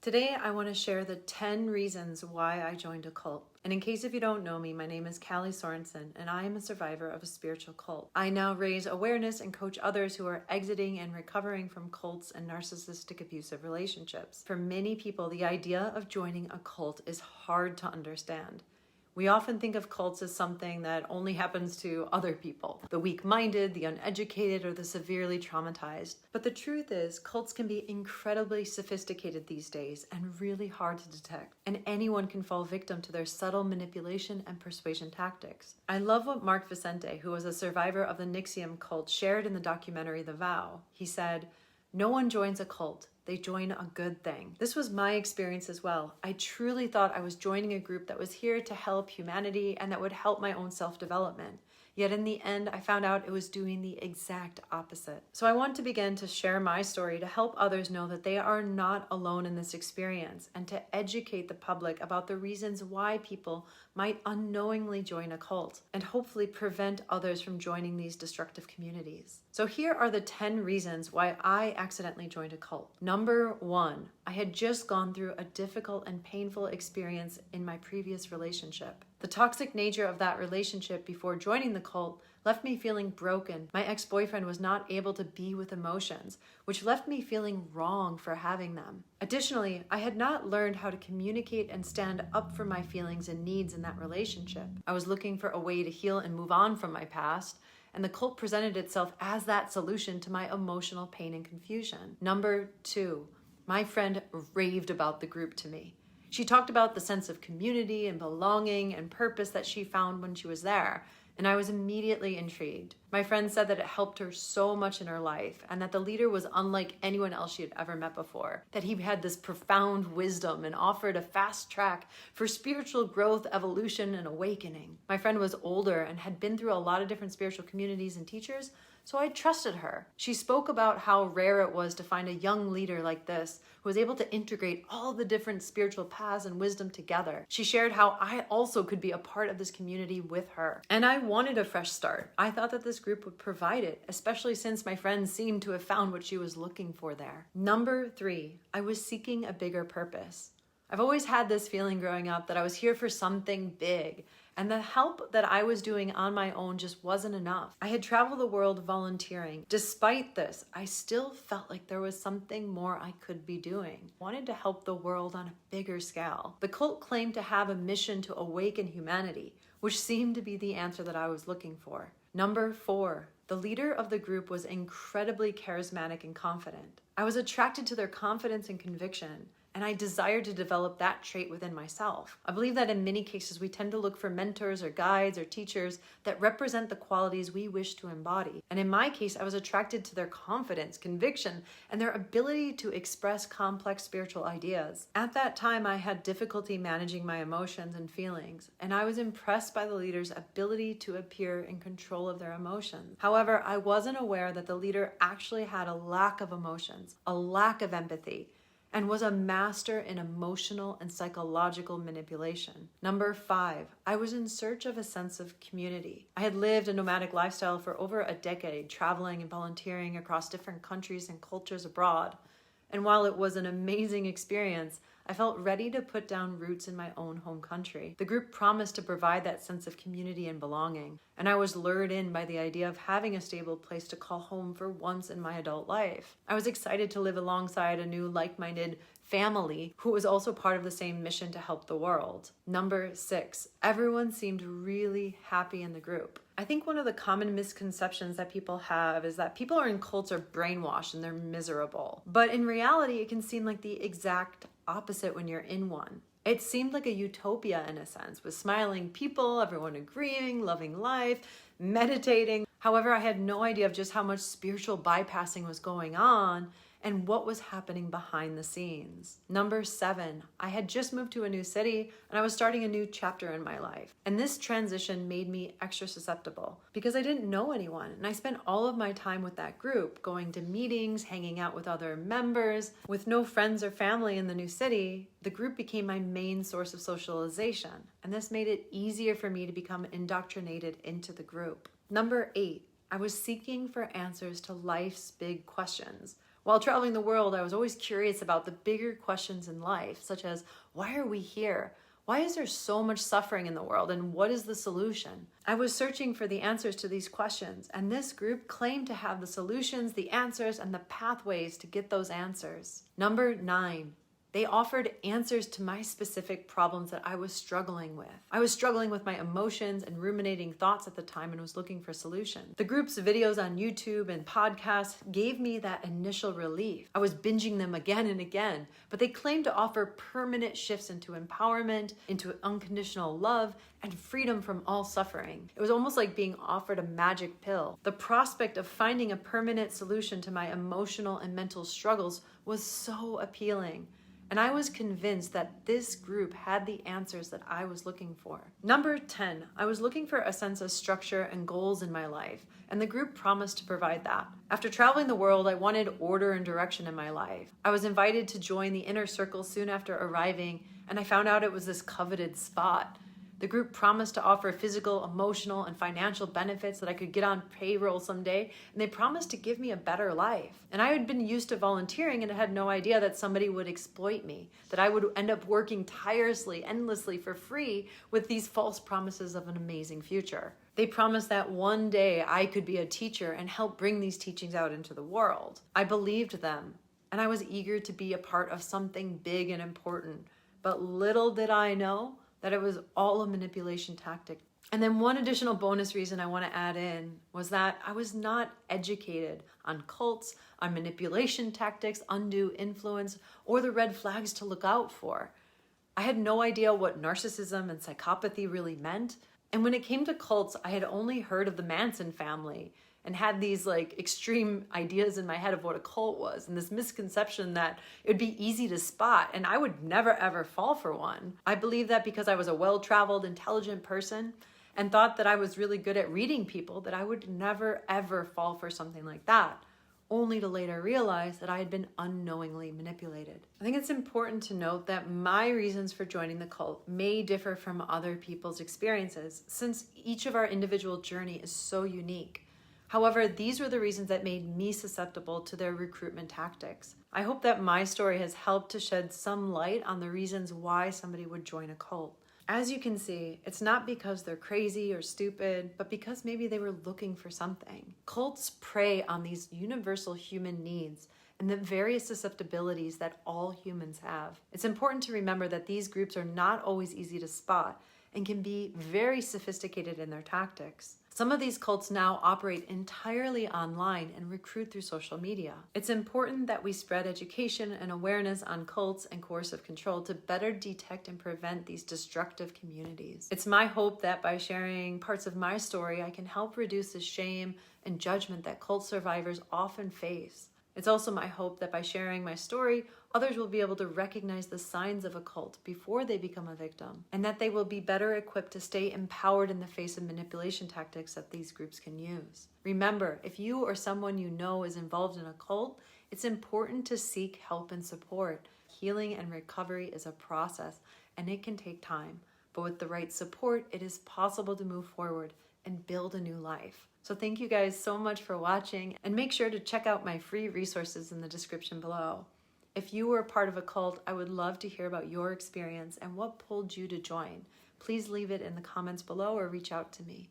Today, I want to share the 10 reasons why I joined a cult. And in case if you don't know me, my name is Callie and I am a survivor of a spiritual cult. I now raise awareness and coach others who are exiting and recovering from cults and narcissistic abusive relationships. For many people, the idea of joining a cult is hard to understand. We often think of cults as something that only happens to other people, the weak-minded, the uneducated, or the severely traumatized. But the truth is, cults can be incredibly sophisticated these days and really hard to detect. And anyone can fall victim to their subtle manipulation and persuasion tactics. I love what Mark Vicente, who was a survivor of the Nixium cult, shared in the documentary The Vow. He said, "No one joins a cult. They join a good thing." This was my experience as well. I truly thought I was joining a group that was here to help humanity and that would help my own self-development. Yet in the end, I found out it was doing the exact opposite. So I want to begin to share my story to help others know that they are not alone in this experience and to educate the public about the reasons why people might unknowingly join a cult and hopefully prevent others from joining these destructive communities. So here are the 10 reasons why I accidentally joined a cult. Number 1, I had just gone through a difficult and painful experience in my previous relationship. The toxic nature of that relationship before joining the cult left me feeling broken. My ex-boyfriend was not able to be with emotions, which left me feeling wrong for having them. Additionally, I had not learned how to communicate and stand up for my feelings and needs in that relationship. I was looking for a way to heal and move on from my past, and the cult presented itself as that solution to my emotional pain and confusion. Number 2, my friend raved about the group to me. She talked about the sense of community and belonging and purpose that she found when she was there, and I was immediately intrigued. My friend said that it helped her so much in her life and that the leader was unlike anyone else she had ever met before, that he had this profound wisdom and offered a fast track for spiritual growth, evolution, and awakening. My friend was older and had been through a lot of different spiritual communities and teachers, so I trusted her. She spoke about how rare it was to find a young leader like this who was able to integrate all the different spiritual paths and wisdom together. She shared how I also could be a part of this community with her. And I wanted a fresh start. I thought that this group would provide it, especially since my friend seemed to have found what she was looking for there. Number 3, I was seeking a bigger purpose. I've always had this feeling growing up that I was here for something big, and the help that I was doing on my own just wasn't enough. I had traveled the world volunteering. Despite this, I still felt like there was something more I could be doing. I wanted to help the world on a bigger scale. The cult claimed to have a mission to awaken humanity, which seemed to be the answer that I was looking for. Number 4, the leader of the group was incredibly charismatic and confident. I was attracted to their confidence and conviction, and I desired to develop that trait within myself. I believe that in many cases we tend to look for mentors or guides or teachers that represent the qualities we wish to embody. And in my case, I was attracted to their confidence, conviction, and their ability to express complex spiritual ideas. At that time, I had difficulty managing my emotions and feelings, and I was impressed by the leader's ability to appear in control of their emotions. However, I wasn't aware that the leader actually had a lack of emotions, a lack of empathy, and was a master in emotional and psychological manipulation. Number 5, I was in search of a sense of community. I had lived a nomadic lifestyle for over a decade, traveling and volunteering across different countries and cultures abroad. And while it was an amazing experience, I felt ready to put down roots in my own home country. The group promised to provide that sense of community and belonging, and I was lured in by the idea of having a stable place to call home for once in my adult life. I was excited to live alongside a new like-minded family who was also part of the same mission to help the world. Number 6, everyone seemed really happy in the group. I think one of the common misconceptions that people have is that people are in cults are brainwashed and they're miserable. But in reality, it can seem like the exact opposite when you're in one. It seemed like a utopia in a sense, with smiling people, everyone agreeing, loving life, meditating. However, I had no idea of just how much spiritual bypassing was going on and what was happening behind the scenes. Number 7, I had just moved to a new city and I was starting a new chapter in my life. And this transition made me extra susceptible because I didn't know anyone. And I spent all of my time with that group, going to meetings, hanging out with other members. With no friends or family in the new city, the group became my main source of socialization. And this made it easier for me to become indoctrinated into the group. Number 8, I was seeking for answers to life's big questions. While traveling the world, I was always curious about the bigger questions in life, such as, why are we here? Why is there so much suffering in the world, and what is the solution? I was searching for the answers to these questions, and this group claimed to have the solutions, the answers, and the pathways to get those answers. Number 9. They offered answers to my specific problems that I was struggling with. I was struggling with my emotions and ruminating thoughts at the time and was looking for solutions. The group's videos on YouTube and podcasts gave me that initial relief. I was binging them again and again, but they claimed to offer permanent shifts into empowerment, into unconditional love, and freedom from all suffering. It was almost like being offered a magic pill. The prospect of finding a permanent solution to my emotional and mental struggles was so appealing. And I was convinced that this group had the answers that I was looking for. Number 10, I was looking for a sense of structure and goals in my life, and the group promised to provide that. After traveling the world, I wanted order and direction in my life. I was invited to join the inner circle soon after arriving, and I found out it was this coveted spot. The group promised to offer physical, emotional, and financial benefits that I could get on payroll someday, and they promised to give me a better life. And I had been used to volunteering and had no idea that somebody would exploit me, that I would end up working tirelessly, endlessly for free with these false promises of an amazing future. They promised that one day I could be a teacher and help bring these teachings out into the world. I believed them, and I was eager to be a part of something big and important. But little did I know that it was all a manipulation tactic. And then one additional bonus reason I want to add in was that I was not educated on cults, on manipulation tactics, undue influence, or the red flags to look out for. I had no idea what narcissism and psychopathy really meant. And when it came to cults, I had only heard of the Manson family and had these extreme ideas in my head of what a cult was, and this misconception that it would be easy to spot, and I would never ever fall for one. I believed that because I was a well-traveled, intelligent person and thought that I was really good at reading people, that I would never ever fall for something like that, only to later realize that I had been unknowingly manipulated. I think it's important to note that my reasons for joining the cult may differ from other people's experiences, since each of our individual journey is so unique. However, these were the reasons that made me susceptible to their recruitment tactics. I hope that my story has helped to shed some light on the reasons why somebody would join a cult. As you can see, it's not because they're crazy or stupid, but because maybe they were looking for something. Cults prey on these universal human needs and the various susceptibilities that all humans have. It's important to remember that these groups are not always easy to spot and can be very sophisticated in their tactics. Some of these cults now operate entirely online and recruit through social media. It's important that we spread education and awareness on cults and coercive control to better detect and prevent these destructive communities. It's my hope that by sharing parts of my story, I can help reduce the shame and judgment that cult survivors often face. It's also my hope that by sharing my story, others will be able to recognize the signs of a cult before they become a victim, and that they will be better equipped to stay empowered in the face of manipulation tactics that these groups can use. Remember, if you or someone you know is involved in a cult, it's important to seek help and support. Healing and recovery is a process, and it can take time. But with the right support, it is possible to move forward and build a new life. So thank you guys so much for watching, and make sure to check out my free resources in the description below. If you were a part of a cult, I would love to hear about your experience and what pulled you to join. Please leave it in the comments below or reach out to me.